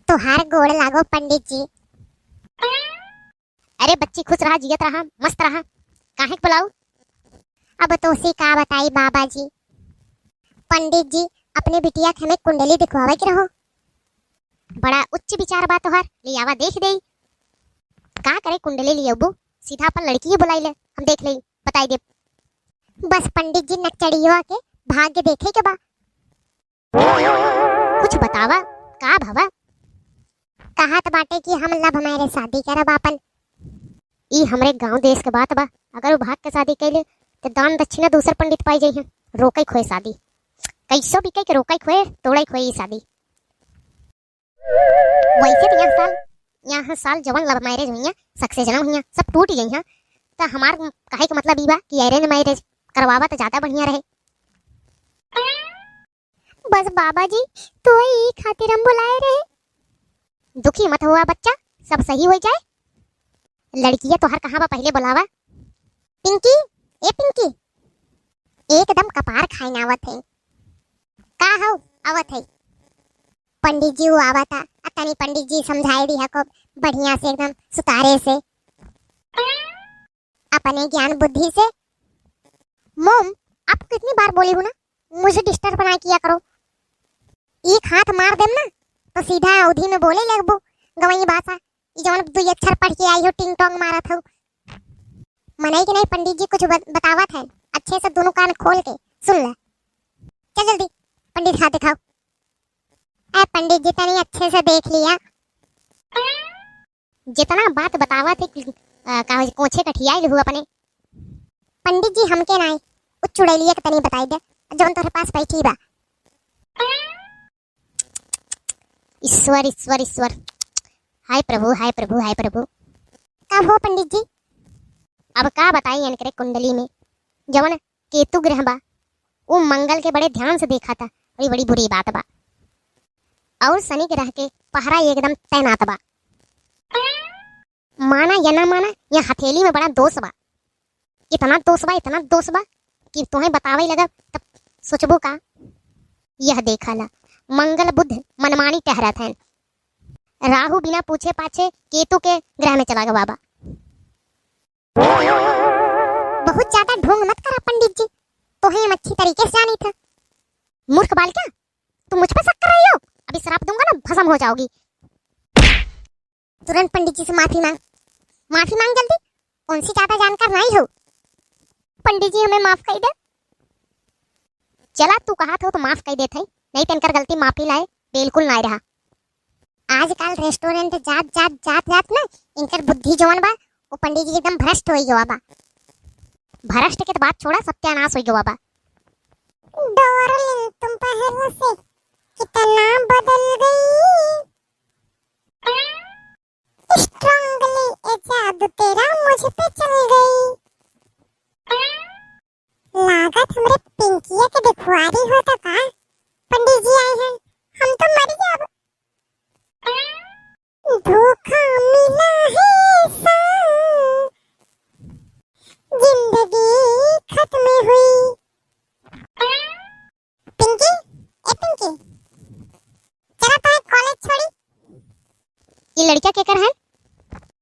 तुहार गोड़ लागो पंडित जी। अरे बच्ची खुश रहा, जियत रहा, मस्त रहा, काहे के बुलाऊ? अब तोसी का बताई बाबा जी। पंडित जी अपने बिटिया के हमें कुंडली दिखवावे के रहो। बड़ा उच्च विचार बा तोहार, ले आवा देख दे। का करे कुंडली लिए अबू? सीधा अपन लड़की ही बुलाई ले, हम देख ले, बताई दे। बस पंडित जी नक्चड़ियों के भाग्य देखे के बा। कुछ बतावा, का भवा? कहत बाटे कि हम लब हमारे शादी करब आपन। ई हमरे गांव देश के बात बा। अगर वो भाग के शादी कैले तो दान दक्षिणा दूसर पंडित पाई जाई है। रोकई खोए शादी, कैसो भी कह के रोकई खोए तोड़ई खोए ई शादी। वैसे तो यहाँ साल जवन लव मैरिज हुई सक्सेस जन्म हुई सब टूट गई हैं। तो हमार कहे का मतलब ई बा कि अरेंज मैरिज करवावा तो ज्यादा बढ़िया रहे। बस बाबा जी तो ही खातिर हम बुलाए रहे। दुखी मत हुआ बच्चा, सब सही हो जाए। लड़कियां तोहर कहाँ बा पहले बुलावा। पिंकी, ए पिंकी, एकदम कपार खाइन आवत है। का हो आवत है? पंडित जी वो आवत था, तनी पंडित जी समझाए दिया को बढ़िया से एकदम सुतारे से, अपने ज्ञान बुद्धि से। मोम आप कितनी बार बोली हूँ ना, मुझे डिस्टर्ब ना किया करो। एक हाथ मार देम ना तो सीधा अवधि में बोले लगबो गवई भाषा। जवन दुई अक्षर पढ़ के आई हो टिंग टोंग मारत हो। मनाई कि नहीं पंडित जी कुछ बतावत है, अच्छे से दोनों कान खोल के सुन ले। चल जल्दी पंडित हाथ दिखाओ। ए पंडित जी तनी अच्छे से देख लिया। जितना बात बतावा थे कोछे कठियाई हुआ अपने। पंडित जी हमके नाई उच चुड़ैलिया के तनी बताई दे जवन तोरे पास बैठी बा। ईश्वर ईश्वर ईश्वर, हाय प्रभु हाय प्रभु हाय प्रभु। कब हो पंडित जी? अब का बताई इनकरे कुंडली में जवन केतु ग्रह बा वो मंगल के बड़े ध्यान से देखा था। बड़ी बड़ी बुरी बात बा। और शनि ग्रह के पहरा एकदम तैनात बा। माना या ना माना, यह हथेली में बड़ा दोष बा। इतना दोष बा कि तुम्हें बतावे लगा तब सोचबो का। यह देखा ला मंगल बुध मनमानी टहरत हैं। राहु बिना पूछे पाछे केतु के ग्रह में चला गया बाबा। बहुत ज्यादा ढोंग मत करा पंडित जी, तो हम अच्छी तरीके से जानी था। मूर्ख बालिका, तुम मुझ पर शक कर रही हो? अभी श्राप दूंगा ना, भस्म हो जाओगी। तुरंत पंडित जी से माफी मांग जल्दी। उनसे ज्यादा जानकार नहीं हो। पंडित जी हमें माफ कर दे। चला तू कहा था तो माफ कर देते, नहीं तनकर गलती माफी लाए बिल्कुल नहीं रहा। आजकल रेस्टोरेंट जात ना इनकर बुद्धि जवन बा वो पंडित जी एकदम भ्रष्ट होई गवा बा। भ्रष्ट के तो बात छोड़ा, सत्यानाश होई गवा बा। डार्लिंग तुम पहले से कितना बदल गई। स्ट्रांगली ये जादू तेरा मुझ पे चल गई। लागत हमरे पिंकिया के दिखवारी होता का। पंडित जी आए हैं, हम तो मर गए। धोखा मिला है सा, जिंदगी खत्म हुई। पिंकी, ए पिंकी, चला तो कॉलेज छोड़ी। ये लड़का क्या कर है?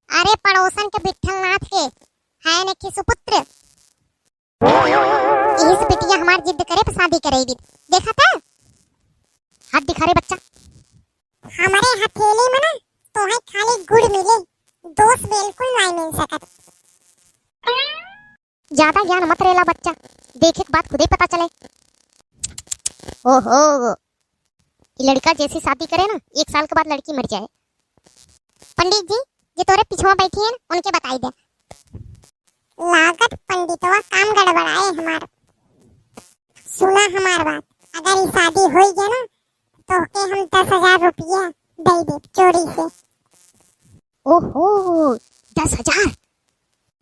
अरे पड़ोसन के विठल नाथ के है ने की सुपुत्र। इस बिटिया हमार जिद करे पर शादी करेगी। देखा था? हाथ दिखा रे बच्चा। हमारे हथेली में ना तो है खाली गुड़ मिले, दोस्त बिल्कुल नहीं मिल सकत। ज्यादा ज्ञान मत रेला बच्चा, देखे के बाद खुद ही पता चले। ओहो, ये लड़का जैसी शादी करे ना 1 साल के बाद लड़की मर जाए। पंडित जी जो तोरे पिछवा बैठी है ना उनके बताई दे। लागत पंडितवा काम गड़बड़ाए हमार। सुना हमार बात, अगर ये शादी हो गई ना तो के हम 10,000 रुपया दे दे चोरी से। ओहो 10,000।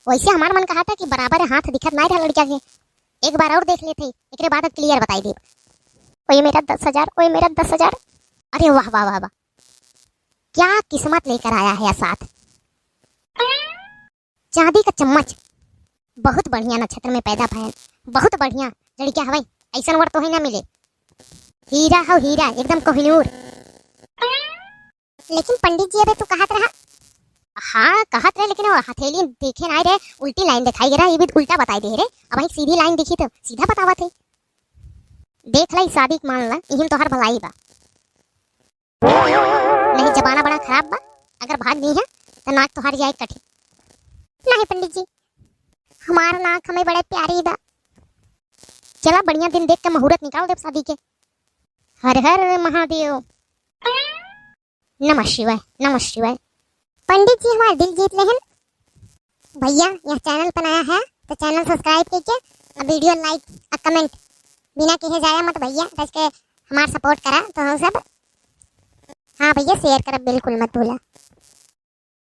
वैसे हमार मन कहा था कि बराबर हाथ दिखत नहीं रहा लड़का के, एक बार और देख लेते, एक बाद क्लियर बताई दे। ओए मेरा 10,000, ओए मेरा 10,000। अरे वाह वाह वाह वाह, क्या किस्मत लेकर आया है साथ। चांदी का चम्मच, बहुत बढ़िया नक्षत्र में पैदा भयल, बहुत बढ़िया लड़किया हवाई। ऐसा वर तो ही ना मिले। हीरा हो हीरा, एकदम कोहिनूर। लेकिन पंडित जी अबे तू कहत रहा। हाँ कहत रहे, लेकिन वो हथेली देखे ना रहे, उल्टी लाइन दिखाई दे रहा, ये भी उल्टा बताई दे रहे। अब भाई सीधी लाइन दिखी तो सीधा बतावा थे। देख ला शादी मान ला, यही तो हर भलाई बा। नहीं जमाना बड़ा खराब बा, अगर भाग नहीं है तो नाक तो हर जाए कठी। नहीं पंडित जी, हमारा नाक हमें बड़े प्यारी बा। चला बढ़िया दिन देख के मुहूर्त निकाल दे शादी के। हर हर महादेव। नमः शिवाय, नमः शिवाय। पंडित जी हमारा दिल जीत लेहन। भैया यह चैनल पर नया है तो चैनल सब्सक्राइब कीजिए, वीडियो लाइक और कमेंट बिना कहे जाया मत भैया, बस के हमारा सपोर्ट करा तो हम सब। हाँ भैया शेयर कर बिल्कुल मत भूला।